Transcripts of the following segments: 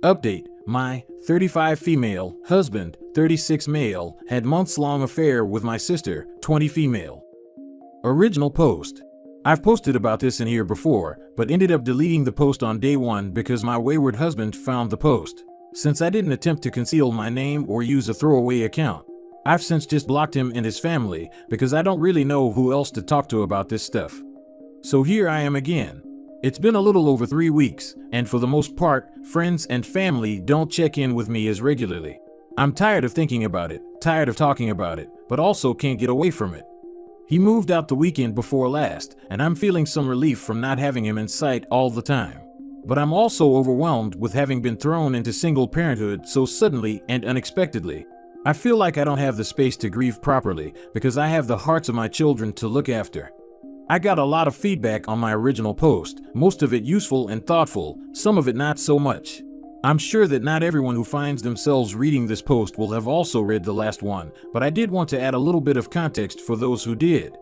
Update: my 35 female husband, 36 male, had months-long affair with my sister, 20 female. Original post. I've posted about this in here before, but ended up deleting the post on day one because my wayward husband found the post. Since I didn't attempt to conceal my name or use a throwaway account, I've since just blocked him and his family because I don't really know who else to talk to about this stuff. So here I am again. It's been a little over 3 weeks, and for the most part, friends and family don't check in with me as regularly. I'm tired of thinking about it, tired of talking about it, but also can't get away from it. He moved out the weekend before last, and I'm feeling some relief from not having him in sight all the time. But I'm also overwhelmed with having been thrown into single parenthood so suddenly and unexpectedly. I feel like I don't have the space to grieve properly because I have the hearts of my children to look after. I got a lot of feedback on my original post, most of it useful and thoughtful, some of it not so much. I'm sure that not everyone who finds themselves reading this post will have also read the last one, but I did want to add a little bit of context for those who did.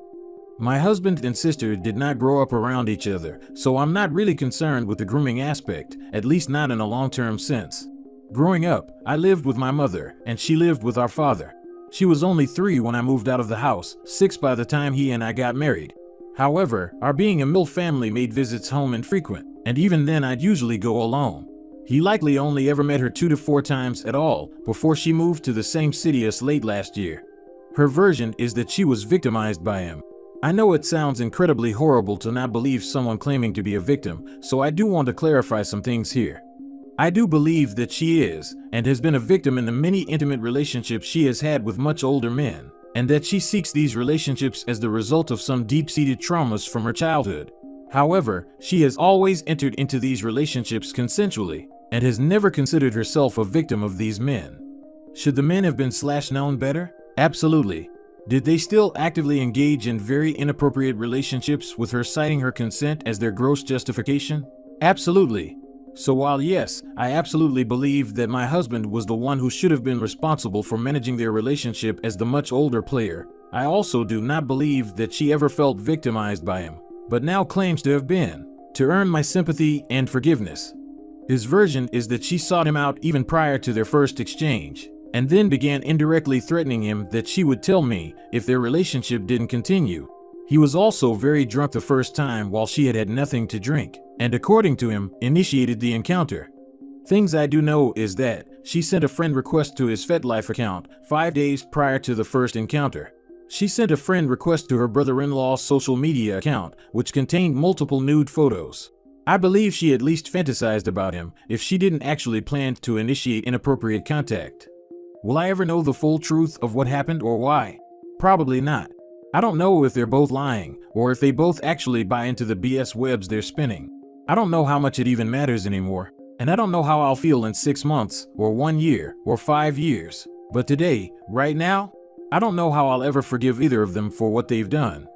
My husband and sister did not grow up around each other, so I'm not really concerned with the grooming aspect, at least not in a long-term sense. Growing up, I lived with my mother, and she lived with our father. She was only 3 when I moved out of the house, 6 by the time he and I got married. However, our being a MILF family made visits home infrequent, and even then I'd usually go alone. He likely only ever met her 2 to 4 times at all before she moved to the same city as late last year. Her version is that she was victimized by him. I know it sounds incredibly horrible to not believe someone claiming to be a victim, so I do want to clarify some things here. I do believe that she is, and has been a victim in the many intimate relationships she has had with much older men, and that she seeks these relationships as the result of some deep-seated traumas from her childhood. However, she has always entered into these relationships consensually, and has never considered herself a victim of these men. Should the men have been known better? Absolutely. Did they still actively engage in very inappropriate relationships with her citing her consent as their gross justification? Absolutely. So while yes, I absolutely believe that my husband was the one who should have been responsible for managing their relationship as the much older player, I also do not believe that she ever felt victimized by him, but now claims to have been, to earn my sympathy and forgiveness. His version is that she sought him out even prior to their first exchange, and then began indirectly threatening him that she would tell me if their relationship didn't continue. He was also very drunk the first time while she had had nothing to drink, and according to him, initiated the encounter. Things I do know is that she sent a friend request to his FetLife account 5 days prior to the first encounter. She sent a friend request to her brother-in-law's social media account, which contained multiple nude photos. I believe she at least fantasized about him, if she didn't actually plan to initiate inappropriate contact. Will I ever know the full truth of what happened or why? Probably not. I don't know if they're both lying, or if they both actually buy into the BS webs they're spinning. I don't know how much it even matters anymore, and I don't know how I'll feel in 6 months, or 1 year, or 5 years. But today, right now, I don't know how I'll ever forgive either of them for what they've done.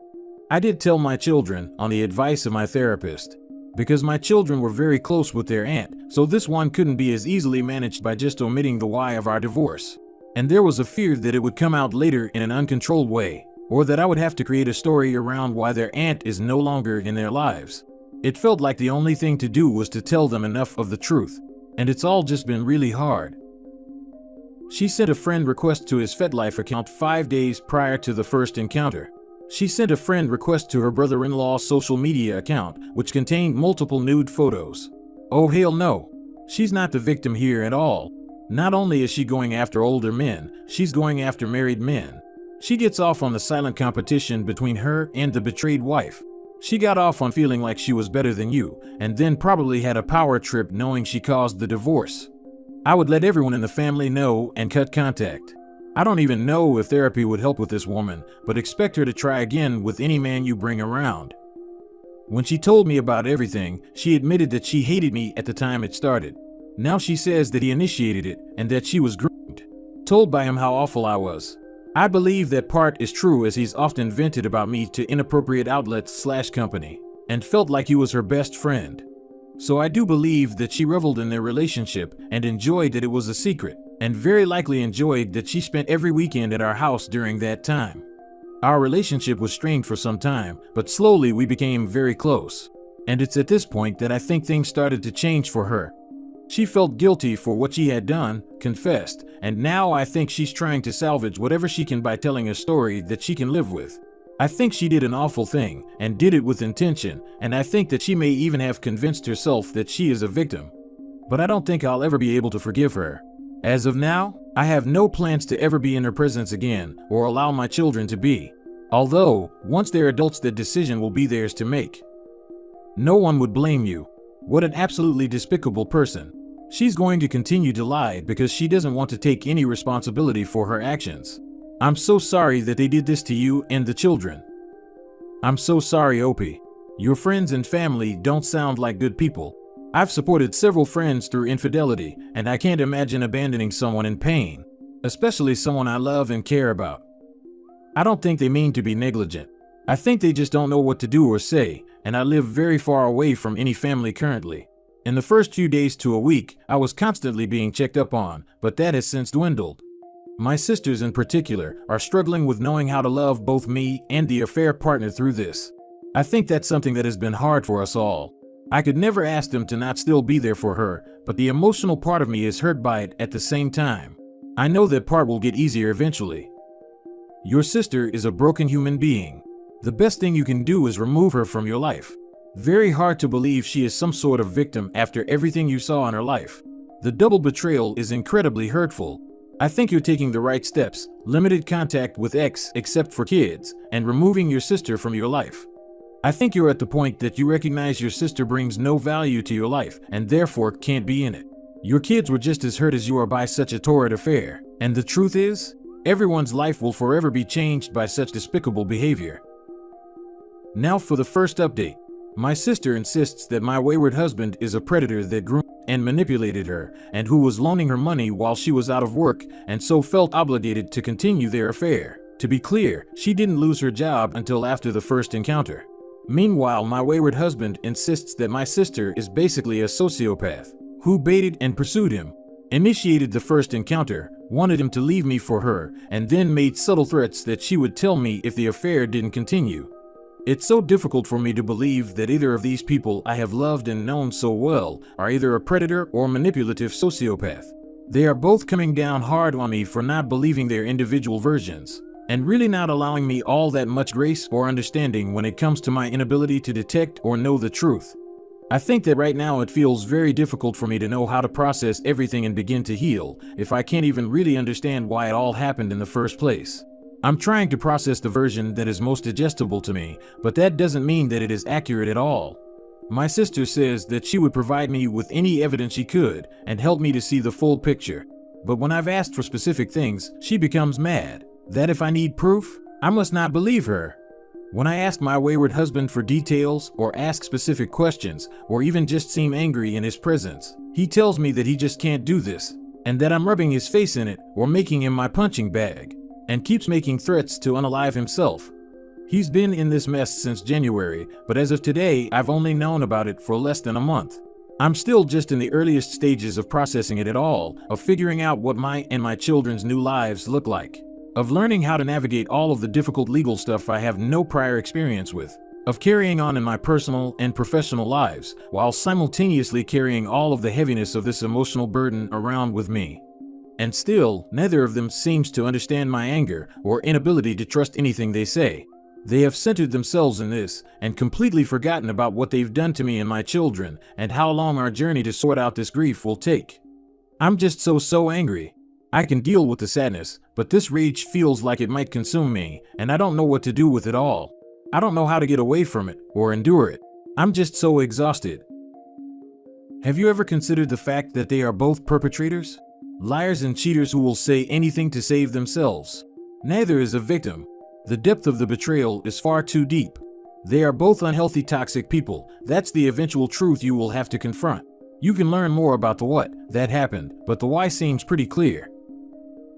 I did tell my children, on the advice of my therapist, because my children were very close with their aunt, so this one couldn't be as easily managed by just omitting the why of our divorce. And there was a fear that it would come out later in an uncontrolled way, or that I would have to create a story around why their aunt is no longer in their lives. It felt like the only thing to do was to tell them enough of the truth, and it's all just been really hard. She sent a friend request to his FetLife account 5 days prior to the first encounter. She sent a friend request to her brother-in-law's social media account, which contained multiple nude photos. Oh hell no. She's not the victim here at all. Not only is she going after older men, she's going after married men. She gets off on the silent competition between her and the betrayed wife. She got off on feeling like she was better than you, and then probably had a power trip knowing she caused the divorce. I would let everyone in the family know and cut contact. I don't even know if therapy would help with this woman, but expect her to try again with any man you bring around. When she told me about everything, she admitted that she hated me at the time it started. Now she says that he initiated it and that she was groomed, told by him how awful I was. I believe that part is true, as he's often vented about me to inappropriate outlets/company, and felt like he was her best friend. So I do believe that she reveled in their relationship and enjoyed that it was a secret, and very likely enjoyed that she spent every weekend at our house during that time. Our relationship was strained for some time, but slowly we became very close. And it's at this point that I think things started to change for her. She felt guilty for what she had done, confessed, and now I think she's trying to salvage whatever she can by telling a story that she can live with. I think she did an awful thing, and did it with intention, and I think that she may even have convinced herself that she is a victim. But I don't think I'll ever be able to forgive her. As of now, I have no plans to ever be in her presence again, or allow my children to be. Although, once they're adults, that decision will be theirs to make. No one would blame you. What an absolutely despicable person. She's going to continue to lie because she doesn't want to take any responsibility for her actions. I'm so sorry that they did this to you and the children. I'm so sorry, Opie. Your friends and family don't sound like good people. I've supported several friends through infidelity, and I can't imagine abandoning someone in pain, especially someone I love and care about. I don't think they mean to be negligent. I think they just don't know what to do or say, and I live very far away from any family currently. In the first few days to a week, I was constantly being checked up on, but that has since dwindled. My sisters in particular are struggling with knowing how to love both me and the affair partner through this. I think that's something that has been hard for us all. I could never ask them to not still be there for her, but the emotional part of me is hurt by it at the same time. I know that part will get easier eventually. Your sister is a broken human being. The best thing you can do is remove her from your life. Very hard to believe she is some sort of victim after everything you saw in her life. The double betrayal is incredibly hurtful. I think you're taking the right steps, limited contact with X except for kids, and removing your sister from your life. I think you're at the point that you recognize your sister brings no value to your life and therefore can't be in it. Your kids were just as hurt as you are by such a torrid affair, and the truth is, everyone's life will forever be changed by such despicable behavior. Now for the first update. My sister insists that my wayward husband is a predator that groomed and manipulated her, and who was loaning her money while she was out of work, and so felt obligated to continue their affair. To be clear, she didn't lose her job until after the first encounter. Meanwhile, my wayward husband insists that my sister is basically a sociopath, who baited and pursued him, initiated the first encounter, wanted him to leave me for her, and then made subtle threats that she would tell me if the affair didn't continue. It's so difficult for me to believe that either of these people I have loved and known so well are either a predator or manipulative sociopath. They are both coming down hard on me for not believing their individual versions, and really not allowing me all that much grace or understanding when it comes to my inability to detect or know the truth. I think that right now it feels very difficult for me to know how to process everything and begin to heal if I can't even really understand why it all happened in the first place. I'm trying to process the version that is most digestible to me, but that doesn't mean that it is accurate at all. My sister says that she would provide me with any evidence she could and help me to see the full picture. But when I've asked for specific things, she becomes mad. That if I need proof, I must not believe her. When I ask my wayward husband for details or ask specific questions or even just seem angry in his presence, he tells me that he just can't do this and that I'm rubbing his face in it or making him my punching bag, and keeps making threats to unalive himself. He's been in this mess since January, but as of today, I've only known about it for less than a month. I'm still just in the earliest stages of processing it at all, of figuring out what my and my children's new lives look like, of learning how to navigate all of the difficult legal stuff I have no prior experience with, of carrying on in my personal and professional lives, while simultaneously carrying all of the heaviness of this emotional burden around with me. And still, neither of them seems to understand my anger or inability to trust anything they say. They have centered themselves in this and completely forgotten about what they've done to me and my children and how long our journey to sort out this grief will take. I'm just so angry. I can deal with the sadness, but this rage feels like it might consume me, and I don't know what to do with it all. I don't know how to get away from it or endure it. I'm just so exhausted. Have you ever considered the fact that they are both perpetrators? Liars and cheaters who will say anything to save themselves. Neither is a victim. The depth of the betrayal is far too deep. They are both unhealthy, toxic people. That's the eventual truth you will have to confront. You can learn more about the what that happened, but the why seems pretty clear.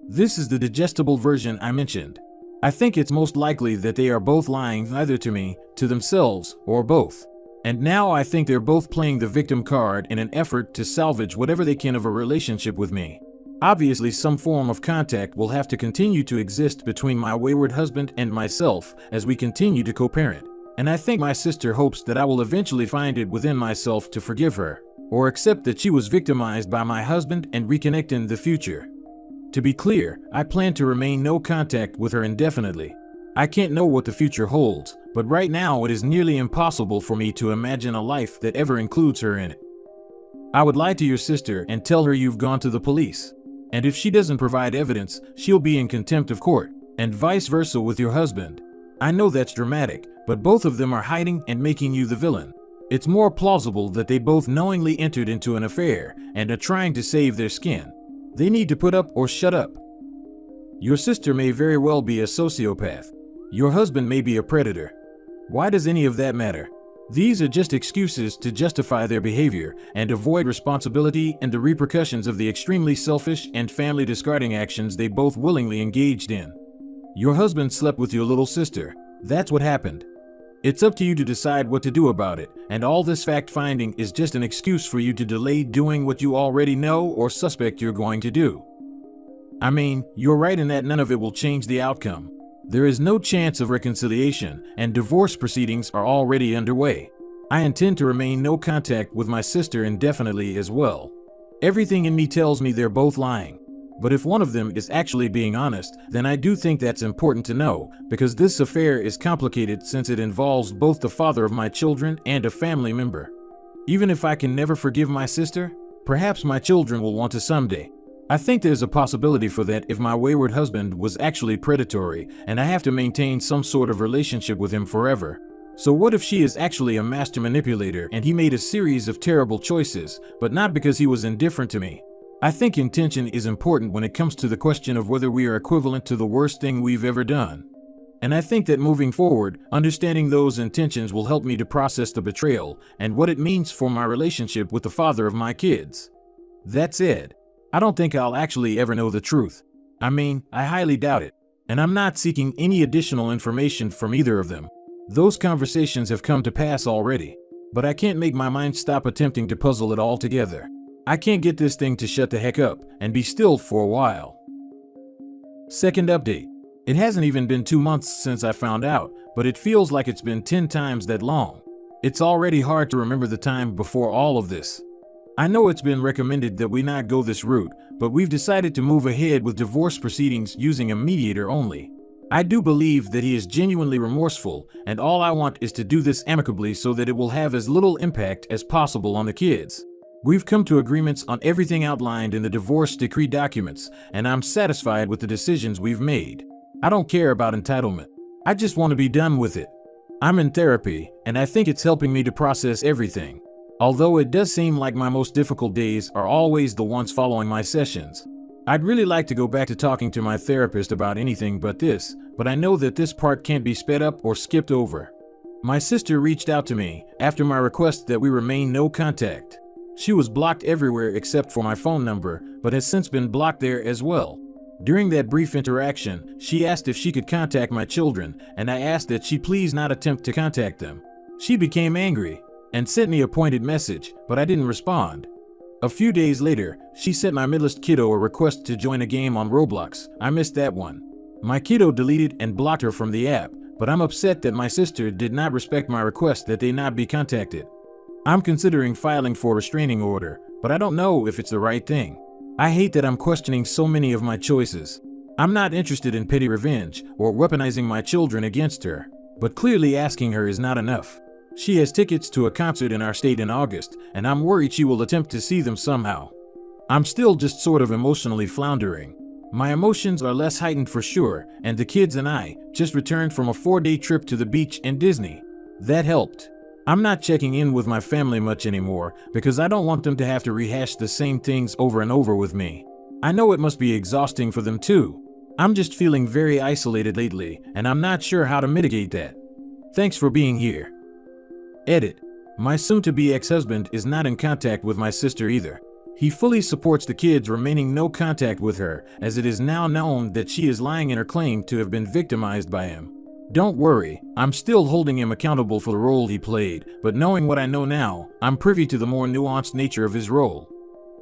This is the digestible version I mentioned. I think it's most likely that they are both lying either to me, to themselves, or both. And now I think they're both playing the victim card in an effort to salvage whatever they can of a relationship with me. Obviously, some form of contact will have to continue to exist between my wayward husband and myself as we continue to co-parent. And I think my sister hopes that I will eventually find it within myself to forgive her. or accept that she was victimized by my husband and reconnect in the future. To be clear, I plan to remain no contact with her indefinitely. I can't know what the future holds, but right now it is nearly impossible for me to imagine a life that ever includes her in it. I would lie to your sister and tell her you've gone to the police. And if she doesn't provide evidence, she'll be in contempt of court, and vice versa with your husband. I know that's dramatic, but both of them are hiding and making you the villain. It's more plausible that they both knowingly entered into an affair and are trying to save their skin. They need to put up or shut up. Your sister may very well be a sociopath. Your husband may be a predator. Why does any of that matter? These are just excuses to justify their behavior and avoid responsibility and the repercussions of the extremely selfish and family-discarding actions they both willingly engaged in. Your husband slept with your little sister. That's what happened. It's up to you to decide what to do about it, and all this fact-finding is just an excuse for you to delay doing what you already know or suspect you're going to do. I mean, you're right in that none of it will change the outcome. There is no chance of reconciliation, and divorce proceedings are already underway. I intend to remain no contact with my sister indefinitely as well. Everything in me tells me they're both lying. But if one of them is actually being honest, then I do think that's important to know, because this affair is complicated since it involves both the father of my children and a family member. Even if I can never forgive my sister, perhaps my children will want to someday. I think there's a possibility for that if my wayward husband was actually predatory and I have to maintain some sort of relationship with him forever. So what if she is actually a master manipulator and he made a series of terrible choices, but not because he was indifferent to me? I think intention is important when it comes to the question of whether we are equivalent to the worst thing we've ever done. And I think that moving forward, understanding those intentions will help me to process the betrayal and what it means for my relationship with the father of my kids. That said, I don't think I'll actually ever know the truth. I mean, I highly doubt it. And I'm not seeking any additional information from either of them. Those conversations have come to pass already. But I can't make my mind stop attempting to puzzle it all together. I can't get this thing to shut the heck up and be still for a while. Second update. It hasn't even been 2 months since I found out, but it feels like it's been 10 times that long. It's already hard to remember the time before all of this. I know it's been recommended that we not go this route, but we've decided to move ahead with divorce proceedings using a mediator only. I do believe that he is genuinely remorseful, and all I want is to do this amicably so that it will have as little impact as possible on the kids. We've come to agreements on everything outlined in the divorce decree documents, and I'm satisfied with the decisions we've made. I don't care about entitlement. I just want to be done with it. I'm in therapy, and I think it's helping me to process everything. Although it does seem like my most difficult days are always the ones following my sessions. I'd really like to go back to talking to my therapist about anything but this, but I know that this part can't be sped up or skipped over. My sister reached out to me after my request that we remain no contact. She was blocked everywhere except for my phone number, but has since been blocked there as well. During that brief interaction, she asked if she could contact my children, and I asked that she please not attempt to contact them. She became angry and sent me a pointed message, but I didn't respond. A few days later, she sent my middlest kiddo a request to join a game on Roblox. I missed that one. My kiddo deleted and blocked her from the app, but I'm upset that my sister did not respect my request that they not be contacted. I'm considering filing for a restraining order, but I don't know if it's the right thing. I hate that I'm questioning so many of my choices. I'm not interested in petty revenge or weaponizing my children against her, but clearly asking her is not enough. She has tickets to a concert in our state in August, and I'm worried she will attempt to see them somehow. I'm still just sort of emotionally floundering. My emotions are less heightened for sure, and the kids and I just returned from a 4-day trip to the beach and Disney. That helped. I'm not checking in with my family much anymore because I don't want them to have to rehash the same things over and over with me. I know it must be exhausting for them too. I'm just feeling very isolated lately, and I'm not sure how to mitigate that. Thanks for being here. Edit. My soon-to-be ex-husband is not in contact with my sister either. He fully supports the kids remaining no contact with her, as it is now known that she is lying in her claim to have been victimized by him. Don't worry, I'm still holding him accountable for the role he played, but knowing what I know now, I'm privy to the more nuanced nature of his role.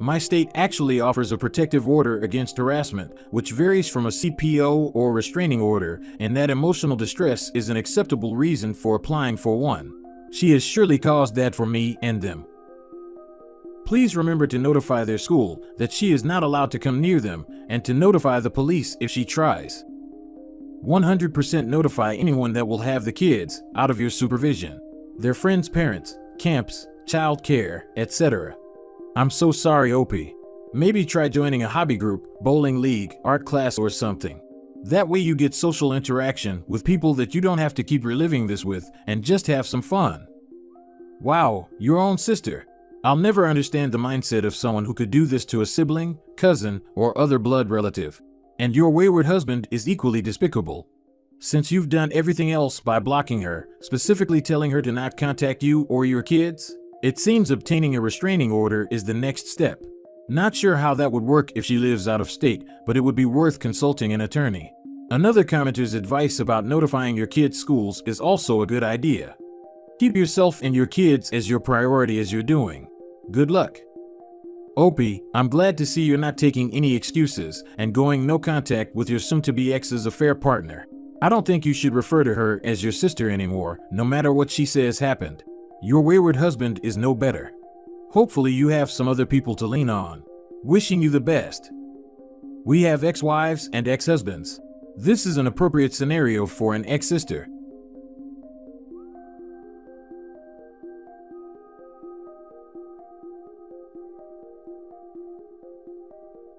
My state actually offers a protective order against harassment, which varies from a CPO or restraining order, and that emotional distress is an acceptable reason for applying for one. She has surely caused that for me and them. Please remember to notify their school that she is not allowed to come near them and to notify the police if she tries. 100% notify anyone that will have the kids out of your supervision. Their friends' parents, camps, child care, etc. I'm so sorry, OP. Maybe try joining a hobby group, bowling league, art class or something. That way you get social interaction with people that you don't have to keep reliving this with and just have some fun. Wow, your own sister. I'll never understand the mindset of someone who could do this to a sibling, cousin, or other blood relative. And your wayward husband is equally despicable. Since you've done everything else by blocking her, specifically telling her to not contact you or your kids, it seems obtaining a restraining order is the next step. Not sure how that would work if she lives out of state, but it would be worth consulting an attorney. Another commenter's advice about notifying your kids' schools is also a good idea. Keep yourself and your kids as your priority as you're doing. Good luck. Opie, I'm glad to see you're not taking any excuses and going no contact with your soon-to-be ex's affair partner. I don't think you should refer to her as your sister anymore, no matter what she says happened. Your wayward husband is no better. Hopefully you have some other people to lean on. Wishing you the best. We have ex-wives and ex-husbands. This is an appropriate scenario for an ex-sister.